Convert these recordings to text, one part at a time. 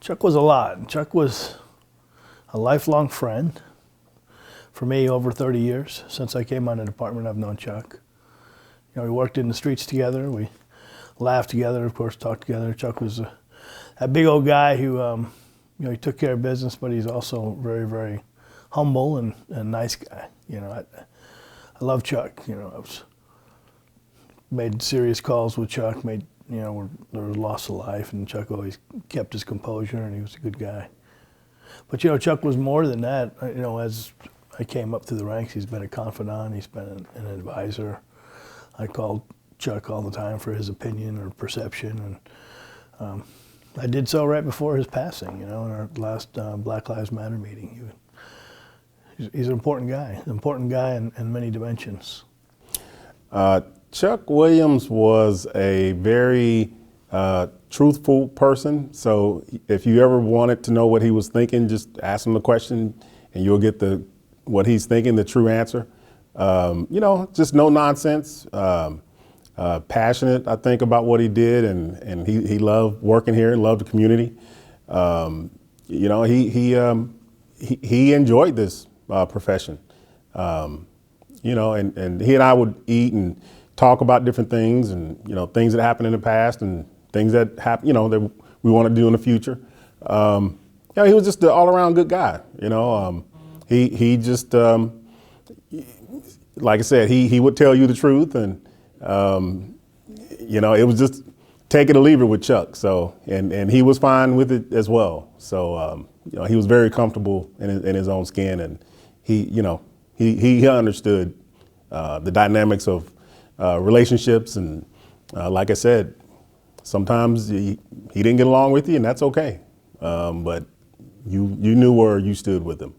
Chuck was a lot. Chuck was a lifelong friend. For me, over 30 years. Since I came on the department, I've known Chuck. You know, we worked in the streets together. We laughed together, of course, talked together. Chuck was a big old guy who, you know, he took care of business, but he's also very, very humble and nice guy. You know, I love Chuck. You know, I made serious calls with Chuck. You know, there was loss of life, and Chuck always kept his composure, and he was a good guy. But you know, Chuck was more than that. You know, as I came up through the ranks, he's been a confidant, he's been an advisor. I called Chuck all the time for his opinion or perception, and I did so right before his passing, you know, in our last Black Lives Matter meeting. He's an important guy in many dimensions. Chuck Williams was a very truthful person, so if you ever wanted to know what he was thinking, just ask him the question and you'll get what he's thinking, the true answer. You know, just no nonsense, passionate, I think, about what he did, and he loved working here and loved the community. You know, he enjoyed this profession. You know, and he and I would eat and talk about different things, and you know, things that happened in the past and things that happen, you know, that we want to do in the future. You know, he was just an all-around good guy. You know, he just, like I said, he would tell you the truth, and you know, it was just take it or leave it with Chuck. So, and he was fine with it as well. So, you know, he was very comfortable in his own skin, and he understood the dynamics of relationships, and like I said, sometimes he didn't get along with you, and that's okay. But you knew where you stood with him.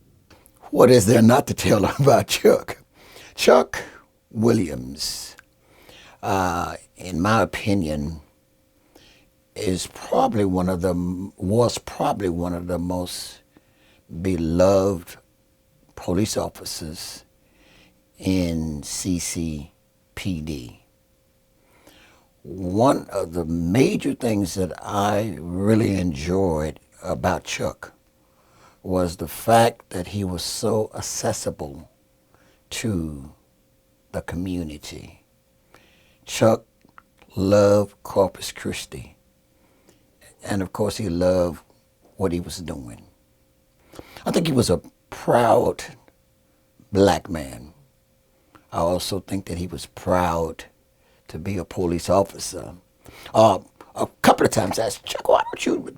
What is there not to tell about Chuck? Chuck Williams, in my opinion, was probably one of the most beloved police officers in CCPD. One of the major things that I really enjoyed about Chuck was the fact that he was so accessible to the community. Chuck loved Corpus Christi, and of course he loved what he was doing. I think he was a proud black man. I also think that he was proud to be a police officer. A couple of times I asked Chuck, why don't you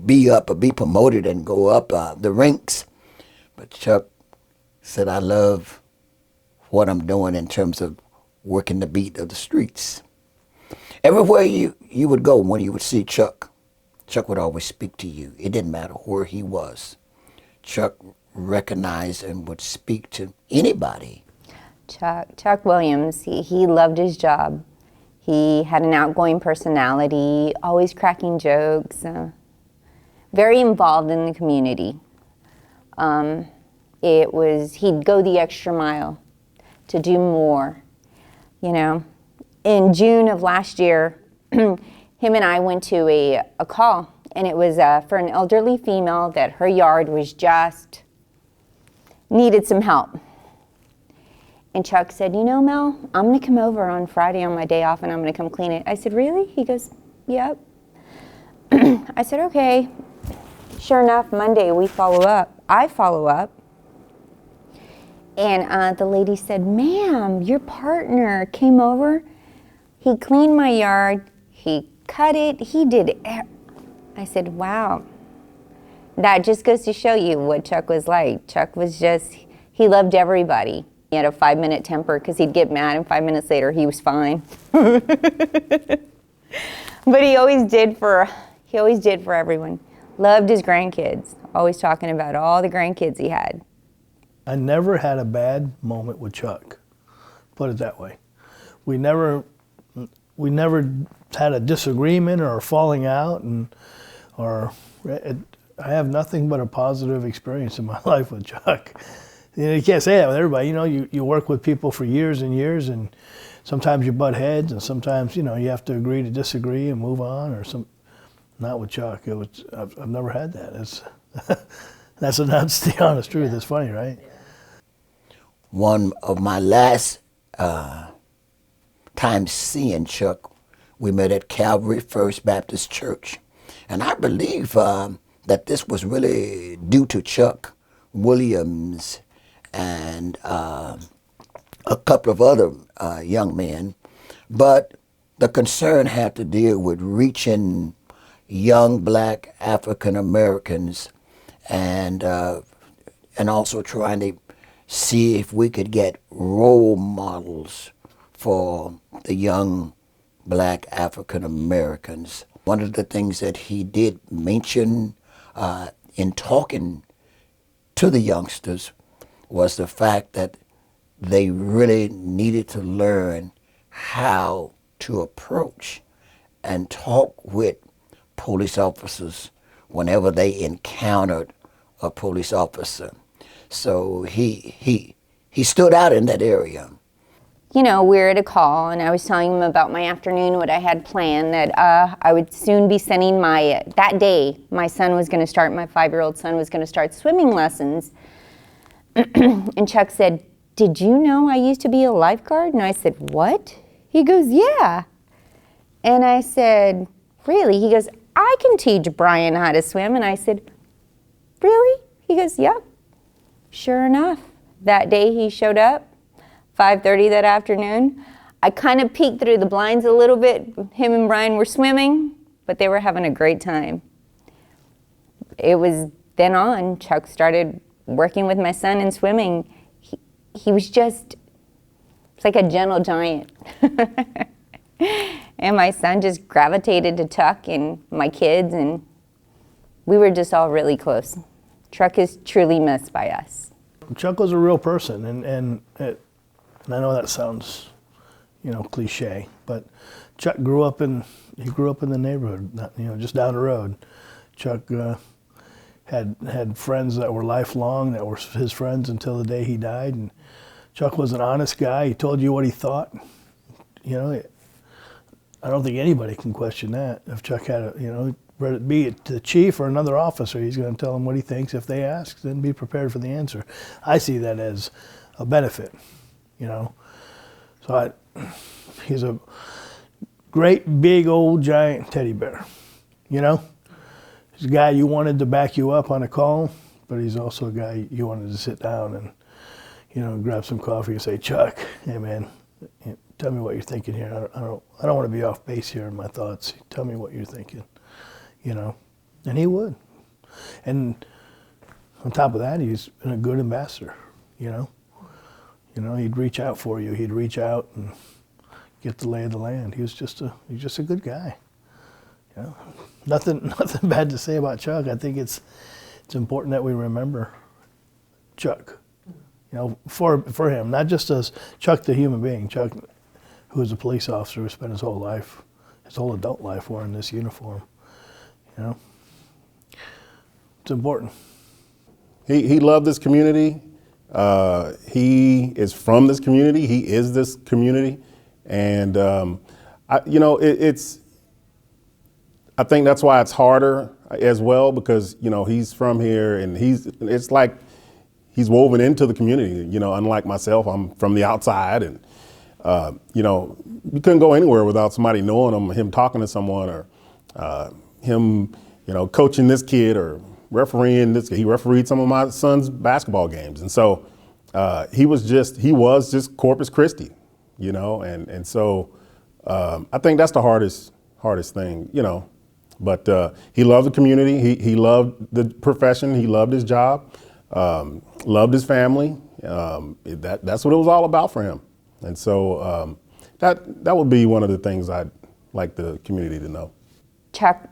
be promoted and go up the ranks? But Chuck said, I love what I'm doing in terms of working the beat of the streets. Everywhere you would go, when you would see Chuck, Chuck would always speak to you. It didn't matter where he was. Chuck recognized and would speak to anybody. Chuck Williams, he loved his job. He had an outgoing personality, always cracking jokes, very involved in the community. He'd go the extra mile to do more, you know. In June of last year, him and I went to a call, and it was for an elderly female that her yard was just needed some help. And Chuck said, you know, Mel, I'm going to come over on Friday on my day off, and I'm going to come clean it. I said, really? He goes, yep. I said, okay. Sure enough, Monday we follow up. I follow up. And the lady said, ma'am, your partner came over. He cleaned my yard. He cut it. He did it. I said, wow. That just goes to show you what Chuck was like. Chuck was he loved everybody. He had a 5-minute temper because he'd get mad, and 5 minutes later he was fine. But he always did for everyone. Loved his grandkids. Always talking about all the grandkids he had. I never had a bad moment with Chuck, put it that way. We never had a disagreement or a falling out, I have nothing but a positive experience in my life with Chuck. You know, you can't say that with everybody. You know, you work with people for years and years, and sometimes you butt heads, and sometimes, you know, you have to agree to disagree and move on, Not with Chuck. It was, I've never had that. It's, that's the honest truth. It's funny, right? One of my last times seeing Chuck, we met at Calvary First Baptist Church. And I believe that this was really due to Chuck Williams and a couple of other young men. But the concern had to deal with reaching young black African Americans and also trying to see if we could get role models for the young black African Americans. One of the things that he did mention in talking to the youngsters was the fact that they really needed to learn how to approach and talk with police officers whenever they encountered a police officer. So he stood out in that area. You know, we were at a call, and I was telling him about my afternoon, what I had planned, that I would soon be sending that day, my son was going to start, my 5-year-old son was going to start swimming lessons. And Chuck said, "Did you know I used to be a lifeguard?" And I said, "What?" He goes, "Yeah." And I said, "Really?" He goes, "I can teach Brian how to swim." And I said, "Really?" He goes, "Yep." Sure enough, that day he showed up, 5:30 that afternoon. I kind of peeked through the blinds a little bit. Him and Brian were swimming, but they were having a great time. It was then on, Chuck started working with my son in swimming. He was just, it's like a gentle giant. And my son just gravitated to Chuck and my kids, and we were just all really close. Chuck is truly missed by us. Chuck was a real person, and I know that sounds, cliche, but Chuck grew up in the neighborhood, just down the road. Chuck had friends that were lifelong, that were his friends until the day he died, and Chuck was an honest guy. He told you what he thought. I don't think anybody can question that. If Chuck had be it to the chief or another officer, he's going to tell them what he thinks. If they ask, then be prepared for the answer. I see that as a benefit, So he's a great, big, old, giant teddy bear, He's a guy you wanted to back you up on a call, but he's also a guy you wanted to sit down and, grab some coffee and say, "Chuck, hey man, tell me what you're thinking here. I don't want to be off base here in my thoughts. Tell me what you're thinking." And he would. And on top of that, he's been a good ambassador, he'd reach out for you. He'd reach out and get the lay of the land. He's just a good guy. Nothing bad to say about Chuck. I think it's important that we remember Chuck, for him, not just as Chuck the human being, Chuck who was a police officer who spent his whole adult life wearing this uniform. It's important. He loved this community. He is from this community. He is this community, and I think that's why it's harder as well, because he's from here, and it's like he's woven into the community. Unlike myself, I'm from the outside, and you couldn't go anywhere without somebody knowing him talking to someone, or him, coaching this kid or refereeing this kid. He refereed some of my son's basketball games. And so he was just Corpus Christi, and so I think that's the hardest thing, but he loved the community. He loved the profession. He loved his job, loved his family. That's what it was all about for him. And so that would be one of the things I'd like the community to know. Chuck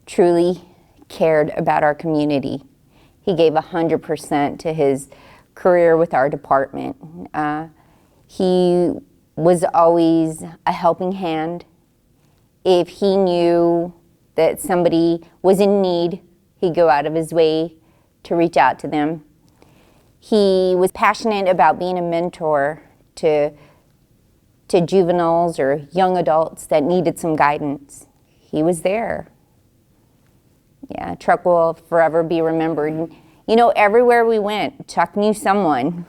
truly cared about our community. He gave 100% to his career with our department. He was always a helping hand. If he knew that somebody was in need, he'd go out of his way to reach out to them. He was passionate about being a mentor to juveniles or young adults that needed some guidance. He was there. Yeah, Chuck will forever be remembered. You know, everywhere we went, Chuck knew someone.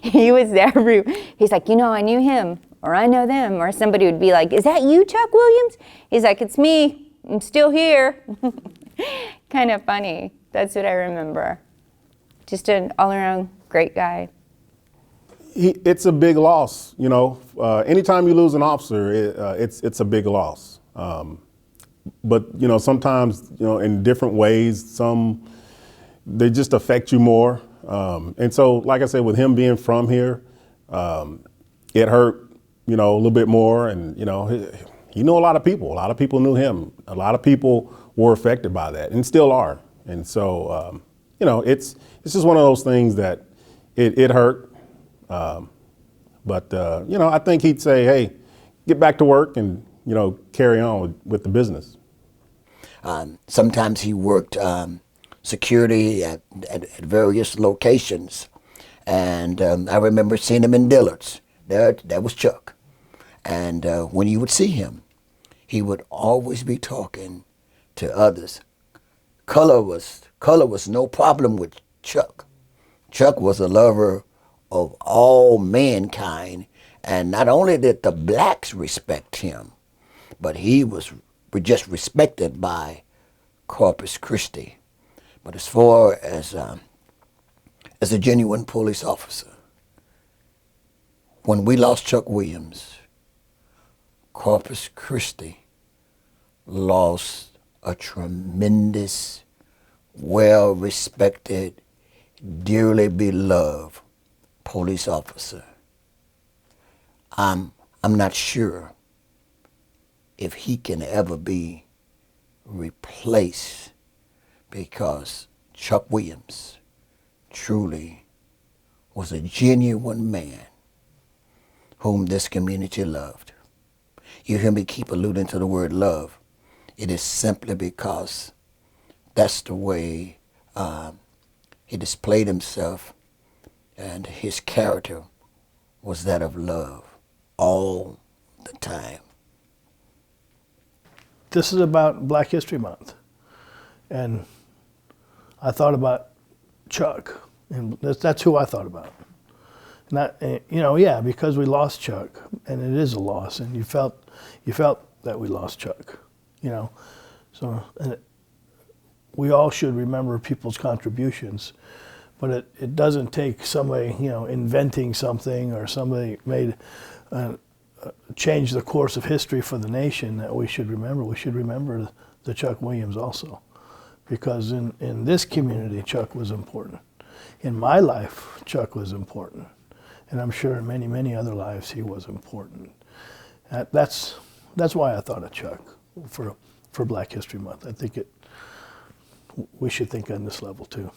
He was there. He's like, you know, I knew him, or I know them, or somebody would be like, is that you, Chuck Williams? He's like, it's me. I'm still here. Kind of funny. That's what I remember. Just an all-around great guy. It's a big loss, you know. Anytime you lose an officer, it's a big loss. But you know, sometimes, you know, in different ways, they just affect you more. And so, like I said, with him being from here, it hurt, you know, a little bit more. And you know, he knew a lot of people. A lot of people knew him. A lot of people were affected by that, and still are. And so, you know, it's just one of those things that it hurt. But you know, I think he'd say, hey, get back to work and, you know, carry on with the business. Sometimes he worked security at various locations. And I remember seeing him in Dillard's. That was Chuck. And when you would see him, he would always be talking to others. Color was no problem with Chuck. Chuck was a lover of all mankind, and not only did the blacks respect him, but he was just respected by Corpus Christi. But as far as a genuine police officer, when we lost Chuck Williams, Corpus Christi lost a tremendous, well-respected, dearly beloved police officer. I'm not sure if he can ever be replaced, because Chuck Williams truly was a genuine man whom this community loved. You hear me keep alluding to the word love. It is simply because that's the way he displayed himself, and his character was that of love all the time. This is about Black History Month. And I thought about Chuck, and that's who I thought about. Not, you know, yeah, because we lost Chuck, and it is a loss, and you felt that we lost Chuck, you know. So we all should remember people's contributions, but it doesn't take somebody, you know, inventing something, or somebody changed the course of history for the nation that we should remember. We should remember the Chuck Williams also, because in this community, Chuck was important. In my life, Chuck was important. And I'm sure in many, many other lives, he was important. That's why I thought of Chuck for Black History Month. I think we should think on this level too.